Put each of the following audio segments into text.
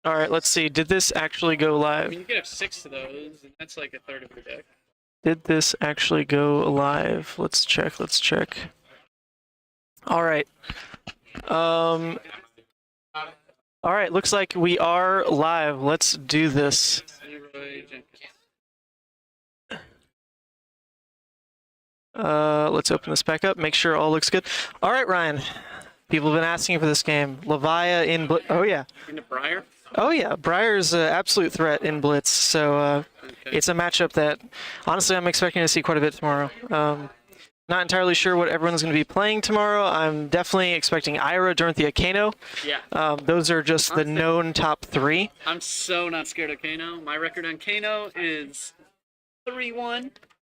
All right, let's see. Did this actually go I live? mean, you could have 6 of those, and that's like a third of your deck. Did this actually go live? Let's check. Let's check. All right. All right. Looks like we are live. Let's do this. Let's open this back up. Make sure all looks good. All right, Ryan. People have been asking for this game. Levia in Blitz. Oh yeah. Into Briar? Oh yeah. Briar's an absolute threat in Blitz. So it's a matchup that honestly I'm expecting to see quite a bit tomorrow. Not entirely sure what everyone's going to be playing tomorrow. I'm definitely expecting Ira, Dorothea, Kano. Yeah. Those are just the known top 3. I'm so not scared of Kano. My record on Kano is 3-1.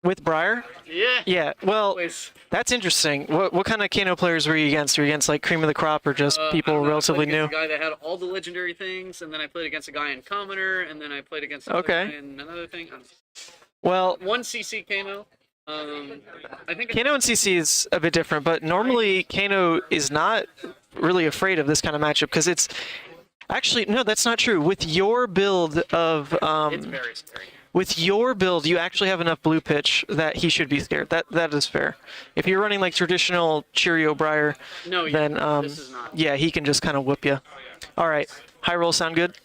With Briar? Yeah. Yeah, well, Always. that's interesting. What kind of Kano players were you against? Were you against like cream of the crop or just people relatively new? I played against a guy that had all the legendary things, and then I played against a guy in Commoner, and then I played against another guy in another thing. Well, 1 CC Kano. I think Kano and CC is a bit different, but normally Kano is not really afraid of this kind of matchup because it's actually no, that's not true. With your build of it's very scary. With your build, you actually have enough blue pitch that he should be scared. That is fair. If you're running like traditional Cheerio Briar, then this is not. yeah, he can just kind of whoop you. All right, high roll sound good?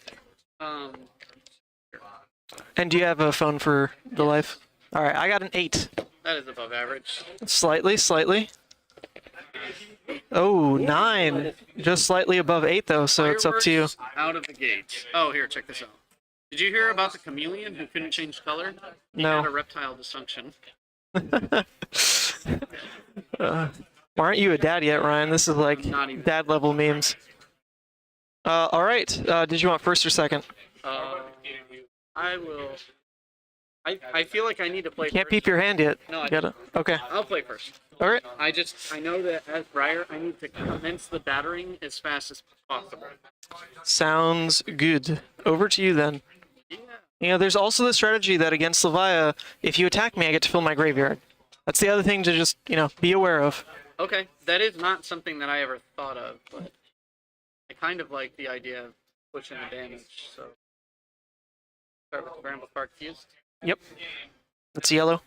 And do you have a phone for the life? All right, I got an 8. That is above average. Slightly. Oh, 9. Just slightly above 8 though, so it's up to you. Out of the gate. Oh, here, check this out. Did you hear about the chameleon who couldn't change color? He No. had a reptile dysfunction. Why aren't you a dad yet, Ryan? This is like Not even. dad level memes. All right. Did you want first or second? I will. I feel like I need to play. Can't first. peep your hand yet. No, I Gotta. Okay. I'll play first. All right. I know that as Briar, I need to commence the battering as fast as possible. Sounds good. Over to you then. Yeah. You know, there's also the strategy that against Levia, if you attack me, I get to fill my graveyard. That's the other thing to just, be aware of. Okay, that is not something that I ever thought of, but I kind of like the idea of pushing the damage. So start with the Bramble Park fused. Yep. That's yellow.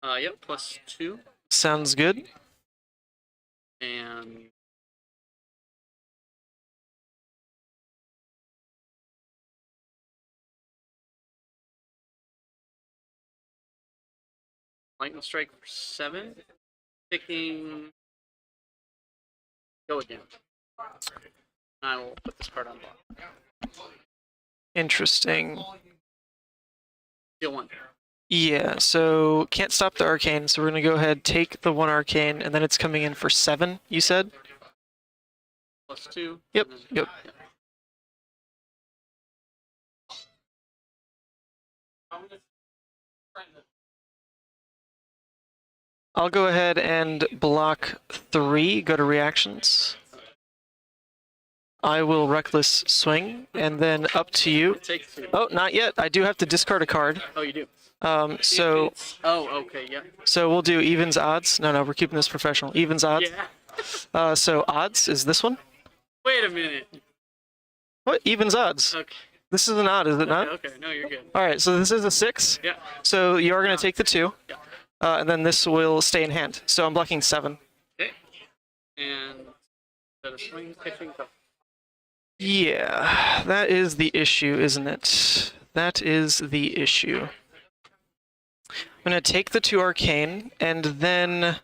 Yep, +2. Sounds good. And Lightning Strike for 7. Picking. Go again. I will put this card on block. Interesting. Deal 1. Yeah, so can't stop the arcane, so we're gonna go ahead, take the 1 arcane, and then it's coming in for 7, you said? +2. Yep, Then, yep. I'll go ahead and block 3, go to reactions. I will reckless swing, and then up to you. Take 2. Oh, not yet. I do have to discard a card. Oh, you do. So okay, yeah. So we'll do evens odds. No, we're keeping this professional. Evens odds. Yeah. So odds is this one. Wait a minute. What? Evens odds. Okay. This is an odd, is it not? Okay. No, you're good. All right. So this is a 6. Yeah. So you are going to take the 2. Yeah. And then this will stay in hand. So I'm blocking 7. Okay. And instead of swing, pitching. Yeah, that is the issue, isn't it? That is the issue. I'm going to take the 2 arcane, and then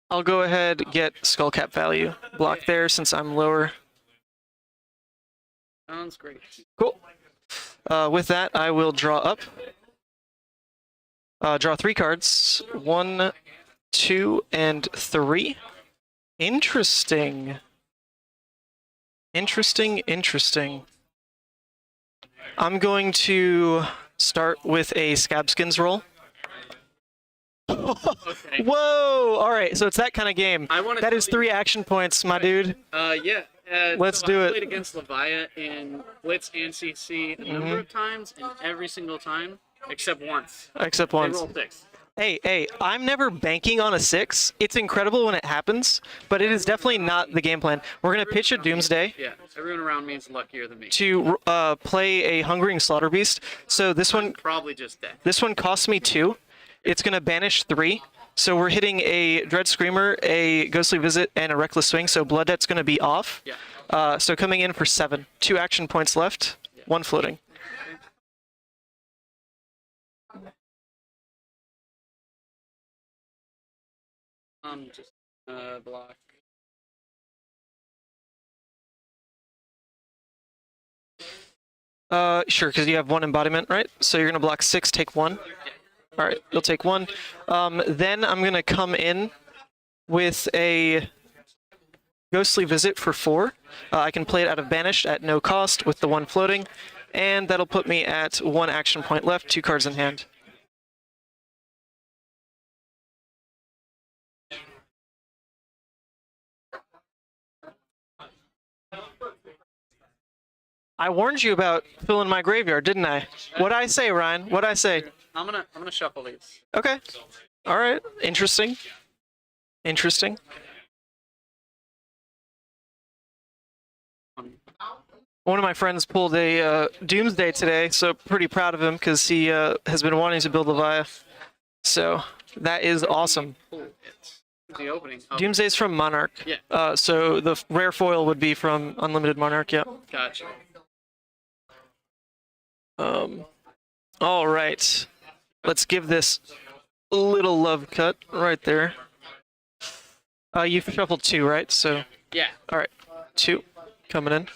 I'll go ahead get skullcap value. Block there since I'm lower. Sounds great. Cool. With that, I will draw up. Draw 3 cards. 1, 2, and 3. Interesting. Interesting. I'm going to start with a Scabskins roll. Okay. Whoa! All right, so it's that kind of game. That is 3 action points, my dude. Yeah. Let's so do I it. played against Levia in Blitz and CC a number of times, and every single time, except once. Except They once. rolled 6. Hey, I'm never banking on a 6. It's incredible when it happens, but it is definitely not the game plan. We're going to pitch a Doomsday Yeah, everyone around me is luckier than me. to play a Hungering Slaughter Beast. So this one Probably just dead. This one costs me 2. It's going to banish 3. So we're hitting a Dread Screamer, a Ghostly Visit, and a Reckless Swing. So Blood Debt's going to be off. Yeah. So coming in for 7. 2 action points left. 1 floating. Just block. Sure, because you have 1 embodiment, right? So you're going to block 6, take 1. All right, you'll take 1. Then I'm going to come in with a Ghostly Visit for 4. I can play it out of Banished at no cost with the 1 floating, and that'll put me at 1 action point left, 2 cards in hand. I warned you about filling my graveyard, didn't I? What'd I say, Ryan? What'd I say? I'm gonna shuffle these. Okay. All right. Interesting. Interesting. One of my friends pulled a Doomsday today, so pretty proud of him because he has been wanting to build Levia. So that is awesome. The opening. Oh. Doomsday's from Monarch. Yeah. So the rare foil would be from Unlimited Monarch, yeah. Gotcha. All right. Let's give this a little love cut right there. You've shuffled 2, right? So. Yeah. All right. 2 coming in.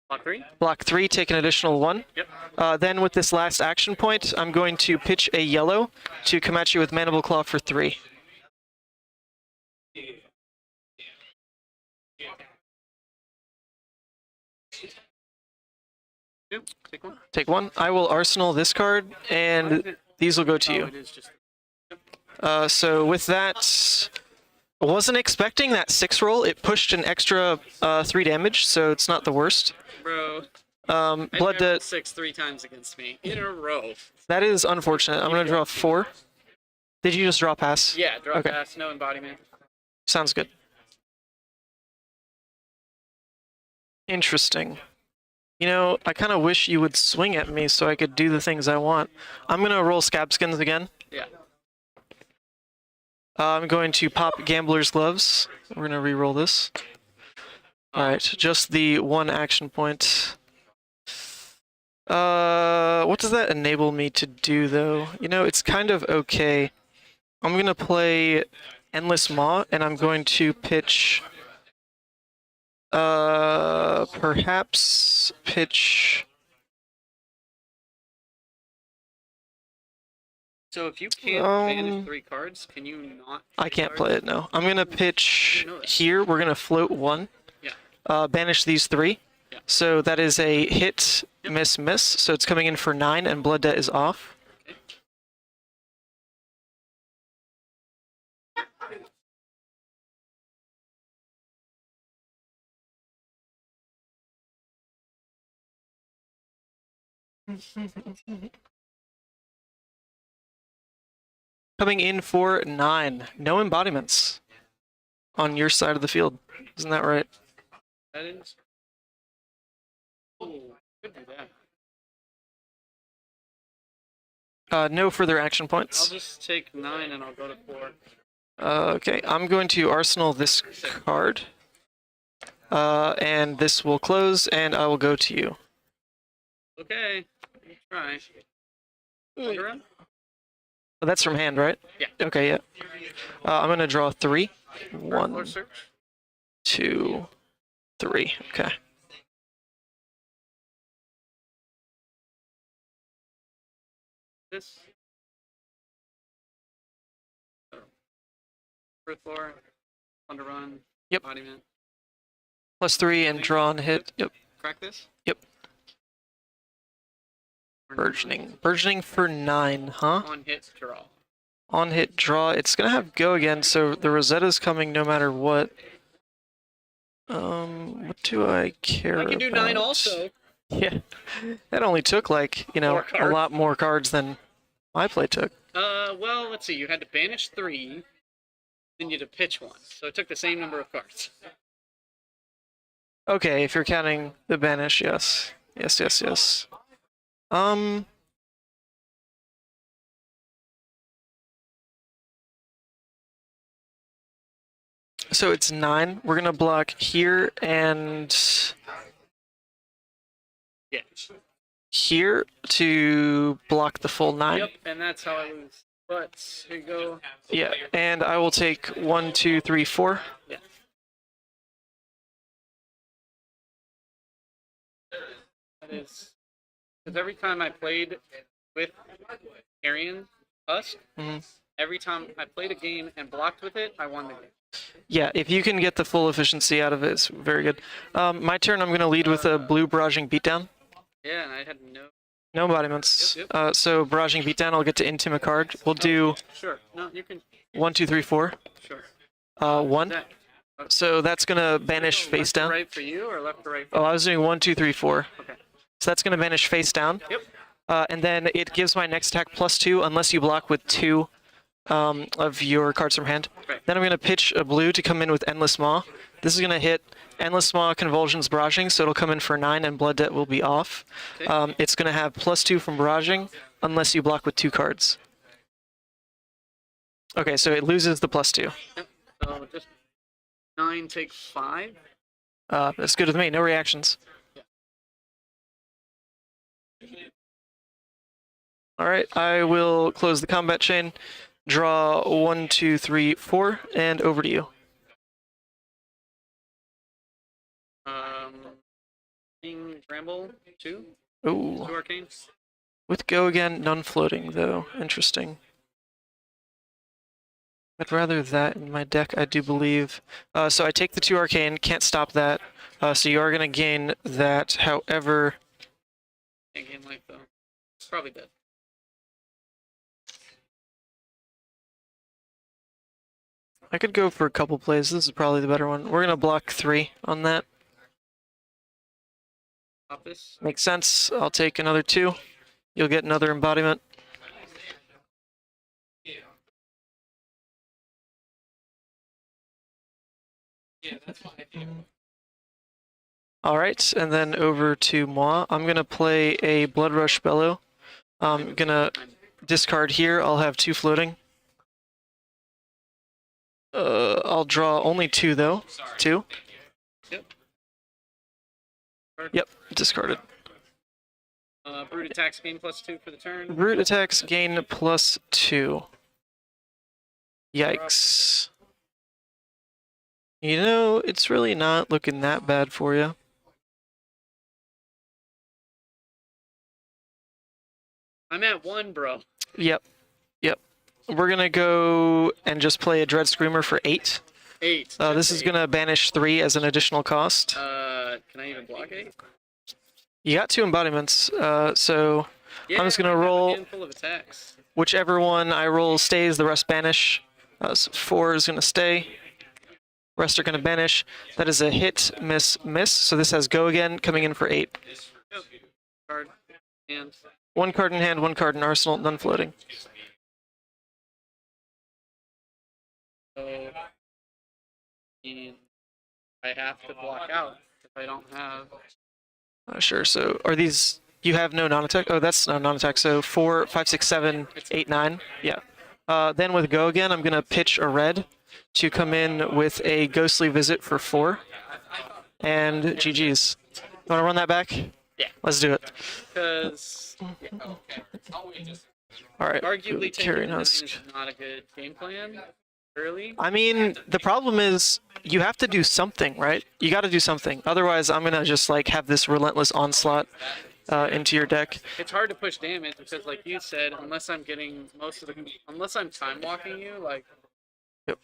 Block 3? Block 3, take an additional 1. Yep. Then with this last action point, I'm going to pitch a yellow to come at you with Mandible Claw for 3. Take 1. Take 1. I will arsenal this card, and these will go to you. It is just... So with that, I wasn't expecting that 6 roll. It pushed an extra 3 damage, so it's not the worst. Bro. Blood Debt. 6 3 times against me in a row. That is unfortunate. I'm going to draw 4. Did you just draw pass? Yeah, draw Okay. pass, no embodiment. Sounds good. Interesting. You know, I kind of wish you would swing at me so I could do the things I want. I'm going to roll Scab Skins again. Yeah. I'm going to pop Gambler's Gloves. We're going to re-roll this. Alright, just the 1 action point. What does that enable me to do, though? You know, it's kind of okay. I'm going to play Endless Maw, and I'm going to pitch... perhaps pitch... So if you can't banish 3 cards, can you not? I can't play it, no. I'm going to pitch here. We're going to float 1. Yeah. Banish these 3. Yeah. So that is a hit, miss, miss. So it's coming in for 9, and Blood Debt is off. Okay. Coming in for 9. No embodiments on your side of the field. Isn't that right? That is. Ooh, could do that. No further action I'll points. just take 9 and I'll go to 4. Okay, I'm going to arsenal this card. And this will close, and I will go to you. Okay, try. Around? Oh, that's from hand, right? Yeah. Okay, yeah. I'm going to draw 3. Floor 1, search. 2, 3. Okay. This. First floor. On to run. Yep. Embodiment. +3 and draw and hit. Yep. Crack this. Yep. Burgeoning. Burgeoning for 9, huh? On hit, draw. On hit, draw. It's going to have go again, so the Rosetta's coming no matter what. What do I care about? I can do 9 also. Yeah, that only took like, you know, More a cards. lot more cards than my play took. Well, let's see. You had to banish 3, then you had to pitch 1. So it took the same number of cards. Okay, if you're counting the banish, yes. Yes, yes, yes. So it's 9. We're gonna block here and Yeah. here to block the full 9. Yep, and that's how I lose. But here you go. Yeah, and I will take 1, 2, 3, 4. Yeah. That is because every time I played with Arian Husk, every time I played a game and blocked with it, I won the game. Yeah, if you can get the full efficiency out of it, it's very good. My turn, I'm going to lead with a blue barraging beatdown. Yeah, and I had no. No embodiments. Yep. So barraging beatdown, I'll get to intim a card. We'll do Sure. No, you can. 1, 2, 3, 4. Sure. 1. That, So that's going to banish left face to down. right for you or left to right? For Oh, I was doing 1, 2, 3, 4. Okay. So that's going to banish face down. Yep. And then it gives my next attack +2 unless you block with 2 of your cards from hand. Right. Then I'm going to pitch a blue to come in with Endless Maw. This is going to hit Endless Maw, Convulsions, Barraging, so it'll come in for 9 and Blood Debt will be off. Okay. It's going to have +2 from Barraging unless you block with 2 cards. Okay, so it loses the +2. Yep. So just 9 take 5. That's good with me, no reactions. Alright, I will close the combat chain, draw 1, 2, 3, 4, and over to you. King Bramble 2. Ooh. 2 arcanes. With Go again, none floating though. Interesting. I'd rather that in my deck, I do believe. So I take the 2 arcane, can't stop that. So you are going to gain that, however... Can't gain life though. It's probably dead. I could go for a couple plays. This is probably the better one. We're going to block 3 on that. Office. Makes sense. I'll take another 2. You'll get another embodiment. Alright, and then over to moi. I'm going to play a Blood Rush Bellow. I'm going to discard here. I'll have 2 floating. I'll draw only 2 though. 2. Yep, discarded. Brute attacks gain +2 for the turn. Brute attacks gain +2. Yikes. You know, it's really not looking that bad for you. I'm at 1, bro. Yep. Yep. We're gonna go and just play a Dread Screamer for 8. 8. This is gonna banish 3 as an additional cost. Can I even block 8? You got 2 embodiments, so Yeah, I'm just gonna I have a roll handful of attacks. whichever one I roll stays, the rest banish. So 4 is gonna stay. Rest are gonna banish. That is a hit, miss, miss. So this has Go again, coming in for 8. Yep. Card. And 1 card in hand, 1 card in arsenal, none floating. so and I have to block out if I don't have. Sure, so are these... You have no non-attack? Oh, that's no non-attack. So 4, 5, 6, 7, 8, 9. Yeah. Then with Go again, I'm going to pitch a red to come in with a Ghostly Visit for 4. And GG's. You want to run that back? Yeah. Let's do it. Because All right. arguably Carrion taking 9 Husk. is not a good game plan early. I mean, the problem is you have to do something, right? You got to do something. Otherwise, I'm going to just like have this relentless onslaught into your deck. It's hard to push damage because, like you said, unless I'm getting unless I'm time walking you, like. Yep.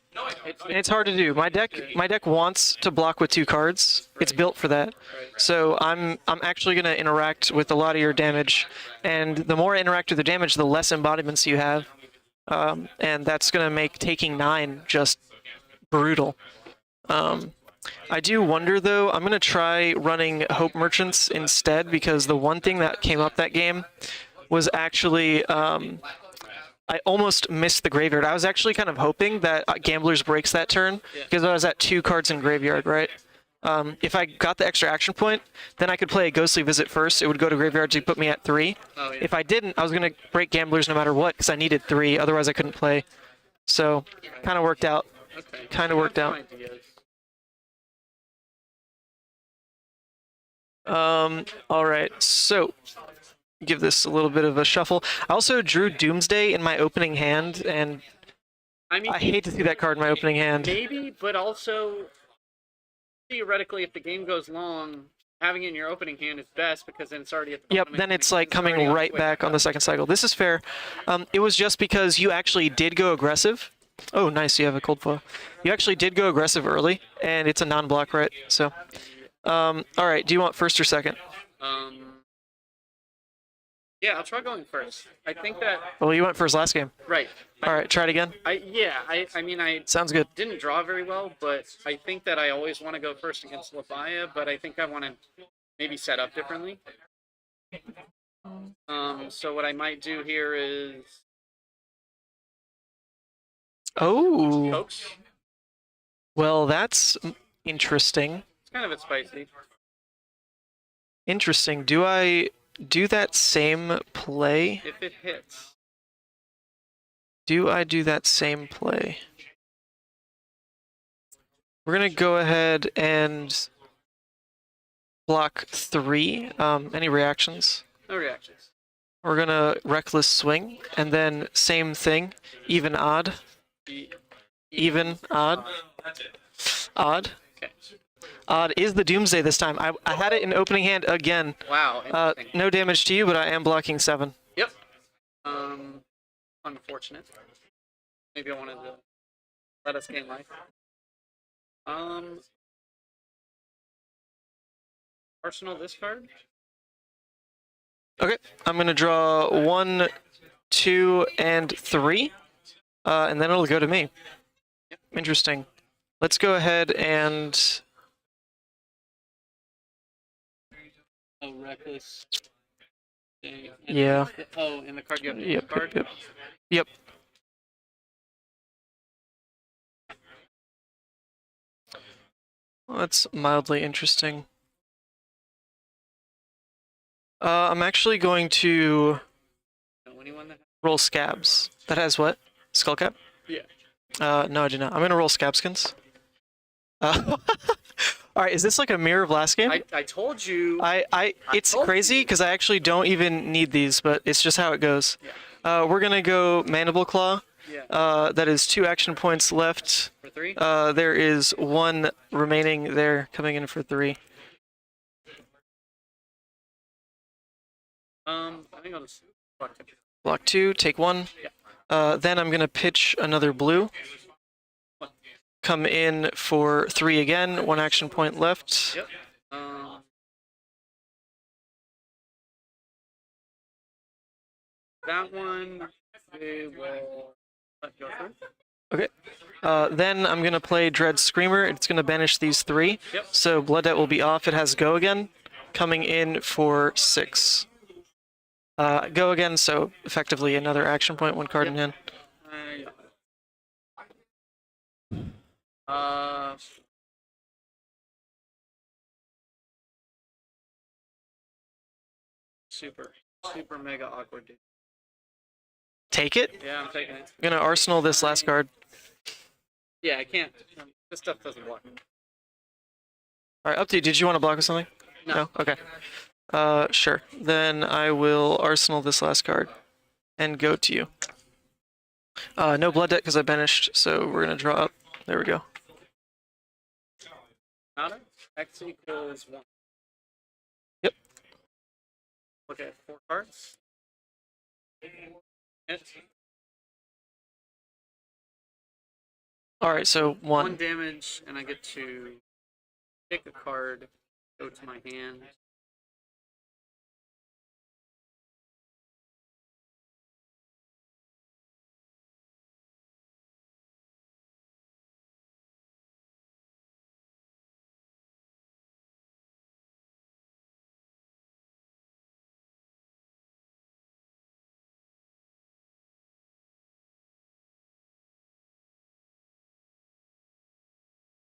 It's hard to do. My deck wants to block with 2 cards. It's built for that. So I'm actually going to interact with a lot of your damage, and the more I interact with the damage, the less embodiments you have, and that's going to make taking 9 just brutal. I do wonder, though, I'm going to try running Hope Merchants instead, because the one thing that came up that game was actually I almost missed the graveyard. I was actually kind of hoping that Gamblers breaks that turn, Yeah. because I was at 2 cards in graveyard, right? If I got the extra action point, then I could play a Ghostly Visit first. It would go to graveyard to put me at 3. Oh, yeah. If I didn't, I was going to break Gamblers no matter what, because I needed 3. Otherwise, I couldn't play. So, kind of worked out. Okay. Kind of worked I have out. some ideas. All right, so give this a little bit of a shuffle. I also drew Doomsday in my opening hand, and I mean, I hate to see that card in my opening hand. maybe, but also theoretically, if the game goes long, having it in your opening hand is best because then it's already at the Yep, bottom then and it's like coming already on right quick. back on the second cycle. This is fair. It was just because you actually did go aggressive. Oh, nice, you have a cold foil. You actually did go aggressive early, and it's a non-block, right? So, all right, do you want first or second? Yeah, I'll try going first. I think that Well, you went first last game. right. All right, try it again. I mean, I Sounds good. didn't draw very well, but I think that I always want to go first against Levia, but I think I want to maybe set up differently. So what I might do here is Oh, coax. well, that's interesting. It's kind of a spicy. Interesting. Do I do that same play? If it hits, Do I do that same play? We're going to go ahead and block 3. Any reactions? no reactions. We're going to Reckless Swing, and then same thing, even odd. Even odd. Odd. Okay. Odd is the Doomsday this time. I had it in opening hand again. Wow. Interesting. No damage to you, but I am blocking 7. Yep. Unfortunate. Maybe I wanted to let us gain life. Arsenal this card. Okay, I'm going to draw 1, 2, and 3, and then it'll go to me. Yep. Interesting. Let's go ahead and... Oh, reckless. Yeah. Oh, in the card you have to Yep, card. Yep. Well, that's mildly interesting. I'm actually going to Anyone that roll Scabs. That has what? Skullcap? Yeah. No, I do not. I'm going to roll Scabskins. Alright, is this like a mirror of last game? I told you. It's told crazy you. because I actually don't even need these, but it's just how it goes. Yeah. We're gonna go Mandible Claw. Yeah. That is 2 action points left. For 3. There is 1 remaining there, coming in for 3. I think I'll just block it. Block 2, take 1. Yeah. Then I'm gonna pitch another blue. Come in for 3 again. 1 action point left. Yep. That one we will let go through. Okay. Then I'm gonna play Dread Screamer. It's gonna banish these 3. Yep. So Blood Debt will be off. It has go again. Coming in for 6. Go again, so effectively another action point, 1 card in hand. Super mega awkward, dude. Take it. Yeah, I'm taking it. I'm gonna Arsenal this last card. Yeah, I can't. This stuff doesn't block. All right, up to you. Did you want to block with something? No. Okay. Sure. Then I will Arsenal this last card and go to you. No Blood Debt because I banished, so we're gonna draw up. There we go. Nada? X equals 1. Yep. Look at 4 cards. Hit. All right, so 1 1. damage, and I get to pick a card, go to my hand.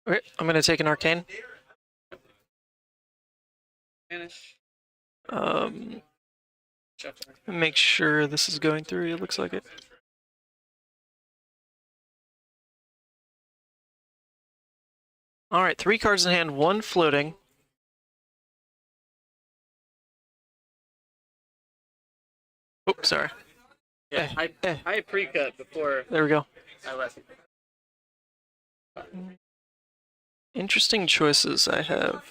Okay, I'm gonna take an arcane. Vanish. Um, Shuffle. make sure this is going through. It looks like it. All right, 3 cards in hand, 1 floating. Oops, sorry. Yeah, I pre-cut before There we go. I left. Interesting choices I have.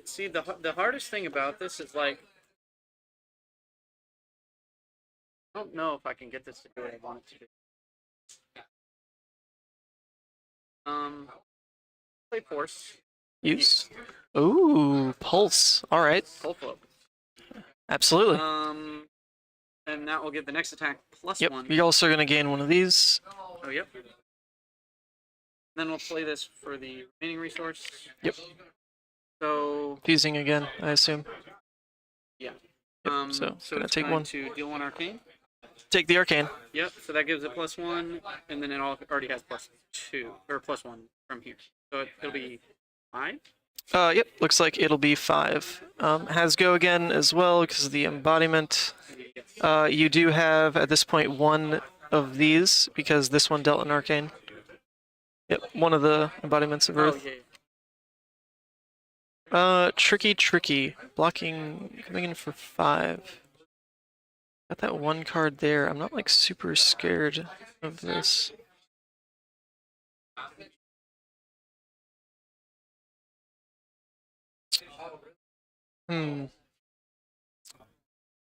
See, the hardest thing about this is like, I don't know if I can get this to do what I want it to do. Play force. Use. Ooh, pulse. All right. Full float. Absolutely. And that will give the next attack plus Yep. 1. You're also gonna gain one of these. Oh, yep. Then we'll play this for the remaining resource. Yep. So Fusing again, I assume. yeah. Yep, so gonna it's take going 1. to deal 1 arcane. Take the arcane. Yep. So that gives it plus 1, and then it already has plus 2 or plus 1 from here. So it'll be 5. Yep. Looks like it'll be 5. Has go again as well because of the embodiment. You do have at this point 1 of these because this one dealt an arcane. Yep, one of the embodiments of Earth. Oh yeah. Tricky. Blocking, coming in for 5. Got that 1 card there. I'm not like super scared of this.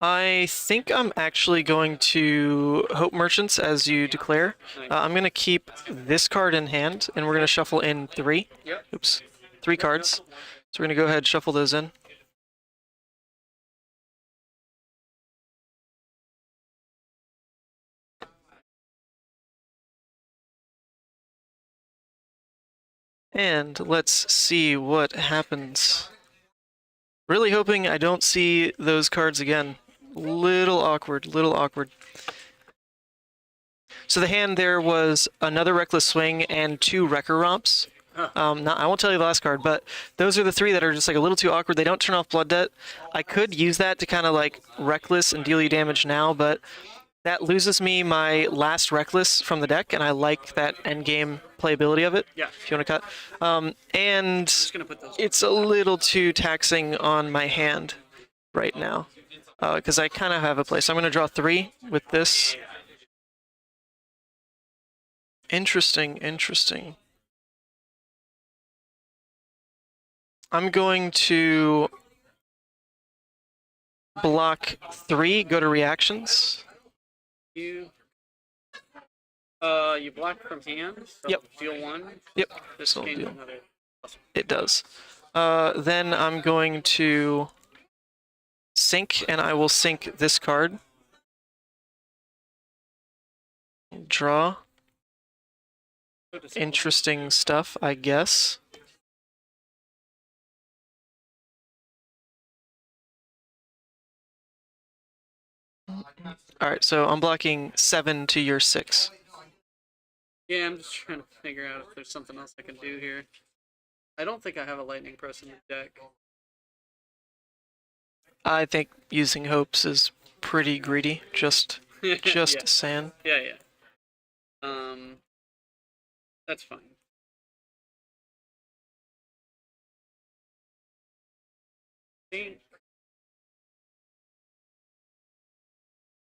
I think I'm actually going to Hope Merchants as you declare. I'm going to keep this card in hand, and we're going to shuffle in 3. Yep. Oops. 3 cards. So we're going to go ahead and shuffle those in. And let's see what happens. Really hoping I don't see those cards again. Little awkward. So the hand there was another Reckless Swing and 2 Wrecker Romps. I won't tell you the last card, but those are the 3 that are just like a little too awkward. They don't turn off Blood Debt. I could use that to kind of like Reckless and deal you damage now, but that loses me my last Reckless from the deck, and I like that endgame playability of it. Yeah. If you want to cut. And Just gonna put those. it's a little too taxing on my hand right now, because I kind of have a play. So I'm going to draw 3 with this. Interesting. I'm going to block 3, go to reactions. You block from hand. So Yep. Deal 1. Yep. This So gains deal. another. It does. Then I'm going to sink, and I will sink this card. Draw. Interesting stuff, I guess. Alright, so I'm blocking 7 to your 6. Yeah, I'm just trying to figure out if there's something else I can do here. I don't think I have a lightning press in the deck. I think using hopes is pretty greedy, just Yeah. saying. Yeah. That's fine.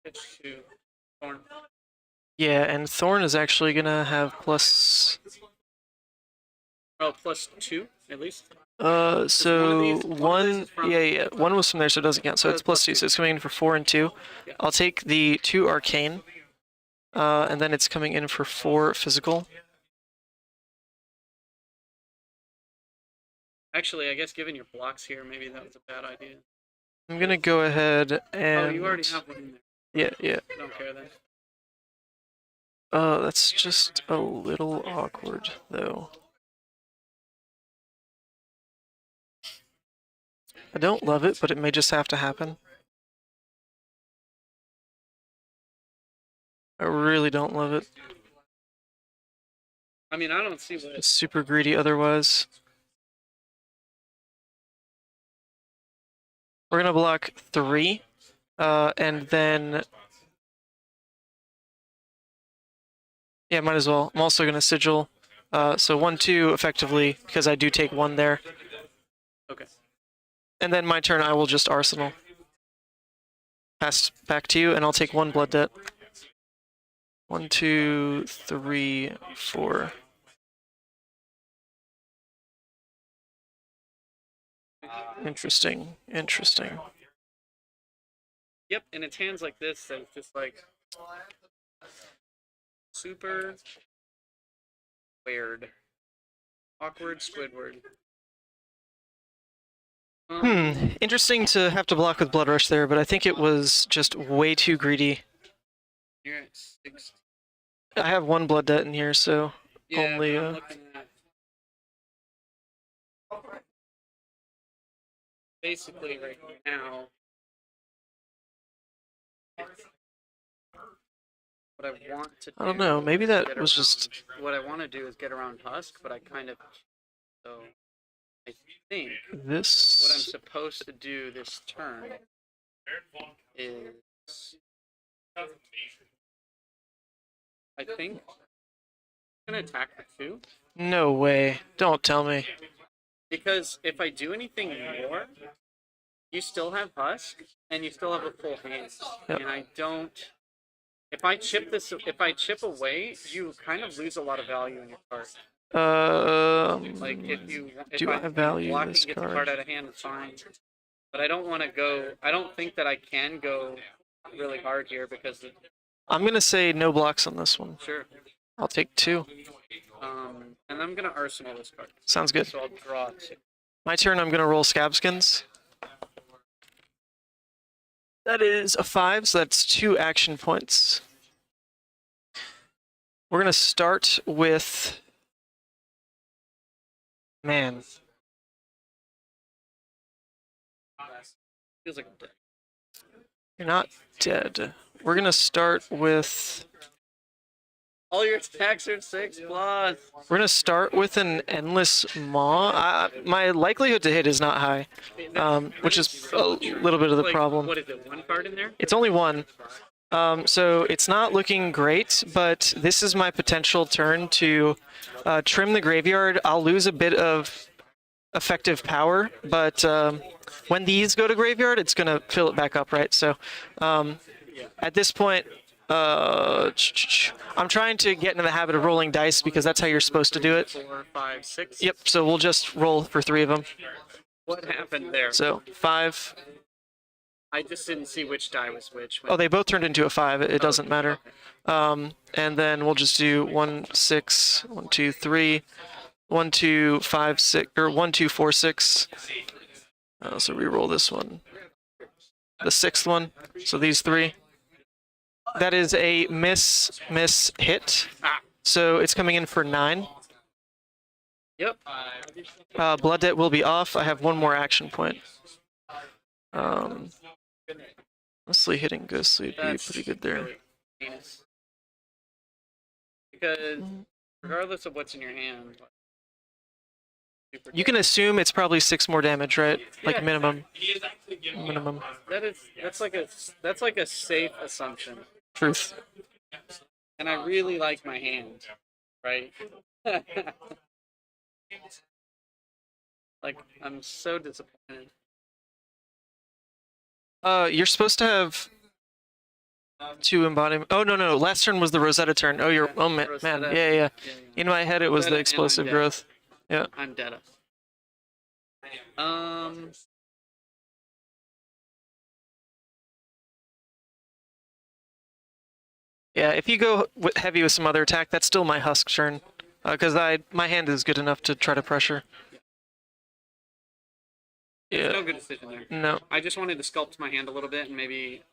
It's 2. Thorn. Yeah, and Thorn is actually gonna have plus. Oh, plus 2 at least. So one of these is from- yeah, 1 was from there, so it doesn't count. So it's plus 2, so it's coming in for 4 and 2. Yeah. I'll take the 2 arcane, and then it's coming in for 4 physical. Actually, I guess given your blocks here, maybe that was a bad idea. I'm gonna go ahead and. Oh, you already have one in there. Yeah. I don't care then. That's just a little awkward, though. I don't love it, but it may just have to happen. I really don't love it. I mean, I don't see what. It's super greedy otherwise. We're gonna block 3, and then yeah, might as well. I'm also gonna sigil, so 1/2 effectively because I do take 1 there, Okay. and then my turn I will just arsenal. Pass back to you, and I'll take 1 blood debt. 1, 2, 3, 4. Interesting. Interesting. Yep, and it's hands like this that it's just like super weird, awkward Squidward. Interesting to have to block with Blood Rush there, but I think it was just way too greedy. You're at 6. I have 1 blood debt in here, so Yeah, only. but I'm looking at basically right now. What I want to do. I don't know. Maybe is that get was around- just. What I want to do is get around Husk, but I kind of. So I think what I'm This. supposed to do this turn is. I think I'm gonna attack for 2 No way. Don't tell me. because if I do anything more, you still have Husk and you still have a full hand, Yep. and I don't. If I chip away, you kind of lose a lot of value in your card. Like if do I value blocking this gets a card? card out of hand, it's fine. But I don't want to go. I don't think that I can go really hard here because I'm gonna say no blocks on this one. sure. I'll take 2. And I'm gonna arsenal this card. Sounds good. So I'll draw 2. My turn. I'm gonna roll Scabskins. That is a 5, so that's 2 action points. We're gonna start with. Man. Feels like I'm dead. You're not dead. We're gonna start with. All your attacks are 6+. We're gonna start with an endless maw. My likelihood to hit is not high, which is a little bit of the Like, problem. What is it? 1 card in there? It's only 1, so it's not looking great. But this is my potential turn to trim the graveyard. I'll lose a bit of effective power, but when these go to graveyard, it's gonna fill it back up, right? So at this point. I'm trying to get into the habit of rolling dice because that's how you're supposed to do it. 4, 5, 6. Yep, so we'll just roll for 3 of them. What happened there? So 5. I just didn't see which die was which. Oh, they both turned into a 5. It doesn't matter. And then we'll just do 1, 6, 1, 2, 3, 1, 2, 5, 6, or 1, 2, 4, 6. So re-roll this one. The 6th one. So these 3. That is a miss hit. So it's coming in for 9. Yep. Blood debt will be off. I have 1 more action point. Honestly, hitting Ghostly would be That's pretty good there. really heinous. Because regardless of what's in your hand, super You can assume it's probably 6 more damage, right? Like Yeah. minimum. Minimum. that's like a safe assumption. Truth. And I really like my hand, right? Like I'm so disappointed. You're supposed to have 2 embodiment. Oh no, last turn was the Rosetta turn. Oh, you're. Oh man, Rosetta. yeah. Yeah. In my head, it was Rosetta the and explosive I'm dead. growth. Yeah. I'm dead. Yeah, if you go heavy with some other attack, that's still my Husk turn. Because my hand is good enough to try to pressure. No Yeah. good decision there. No. I just wanted to sculpt my hand a little bit and maybe,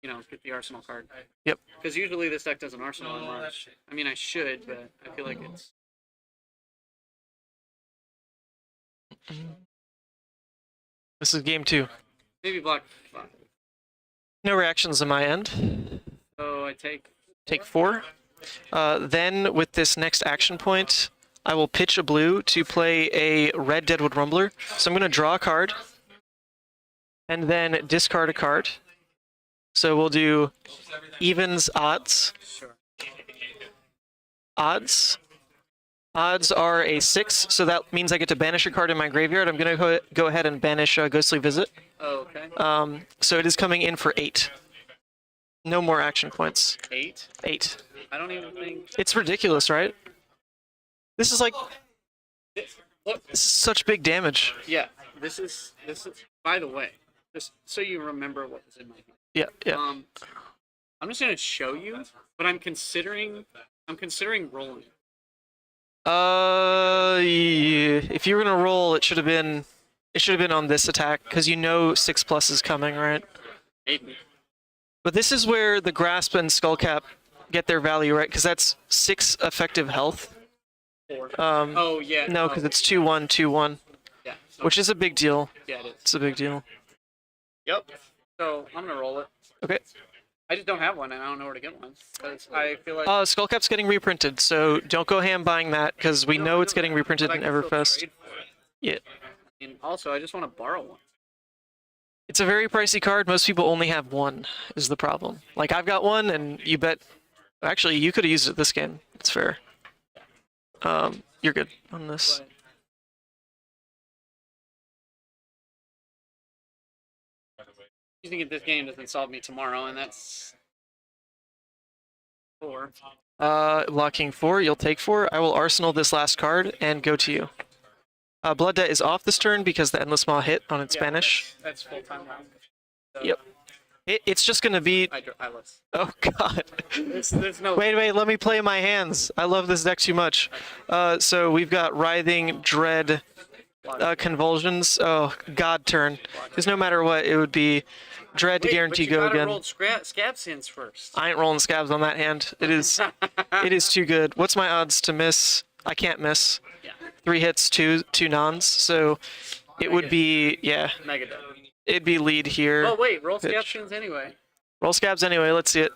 get the arsenal card. Yep. Because usually this deck doesn't arsenal much. I mean, I should, but I feel like it's. This is game 2. Maybe block 5. No reactions on my end. So I take. Take 4. Then with this next action point, I will pitch a blue to play a red Deadwood Rumbler. So I'm going to draw a card and then discard a card. So we'll do evens, odds. Sure. Odds. Odds are a 6, so that means I get to banish a card in my graveyard. I'm going to go ahead and banish Ghostly Visit. Oh, okay. So it is coming in for 8. No more action points. 8? 8. I don't even think. It's ridiculous, right? This is like, Look. this is such big damage. Yeah. This is. By the way, just so you remember what was in my hand. Yeah, yeah. I'm just gonna show you, but I'm considering rolling. If you were gonna roll, it should have been on this attack because you know 6+ is coming, right? Maybe. But this is where the grasp and skullcap get their value, right? Because that's 6 effective health. 4. Oh yeah. No, because it's 2/1, 2/1, Yeah. which is a big deal. Yeah, it is. It's a big deal. Yep. So I'm gonna roll it. Okay. I just don't have one, and I don't know where to get one. Because I feel like. Skullcap's getting reprinted, so don't go ham buying that because we know it's getting reprinted but I in can still Everfest. trade for it. Yeah. And also, I just want to borrow one. It's a very pricey card. Most people only have one, is the problem. Like, I've got one, and you bet... Actually, you could have used it this game. It's fair. You're good on this. But you think if this game doesn't solve me tomorrow, and that's 4. Locking 4, you'll take 4. I will arsenal this last card and go to you. Blood Debt is off this turn because the Endless Maw hit on its Yeah, banish. That's full time round. So Yep. It's just gonna be... I list. Oh, God. There's no. Wait, let me play my hands. I love this deck too much. So we've got Writhing, Dread, Convulsions. Oh, God turn. Because no matter what, it would be Dread to guarantee go again. Rolled scab sins first. I ain't rolling scabs on that hand. It is too good. What's my odds to miss? I can't miss. Yeah. 3 hits, 2 nons. So it would be, yeah, Mega deck. it'd be lead here. Oh wait, roll Pitch. scab sins anyway. Roll scabs anyway. Let's see it.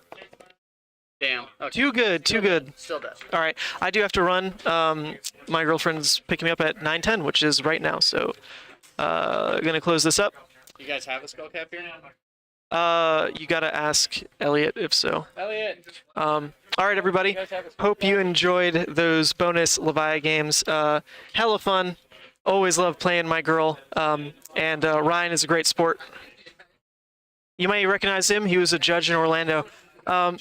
Damn. Okay. Too good, too good. Still dead. All right, I do have to run. My girlfriend's picking me up at 9:10, which is right now. So, gonna close this up. You guys have a skull cap here now? You gotta ask Elliot if so. Elliot. All right, everybody. You guys have a skull Hope you enjoyed those bonus Levia games. Hella fun. Always love playing my girl. And Ryan is a great sport. You may recognize him. He was a judge in Orlando.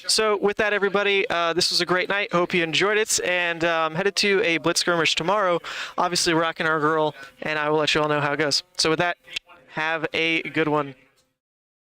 So with that, everybody, this was a great night. Hope you enjoyed it. And headed to a Blitz skirmish tomorrow. Obviously, rocking our girl. And I will let you all know how it goes. So with that, have a good one.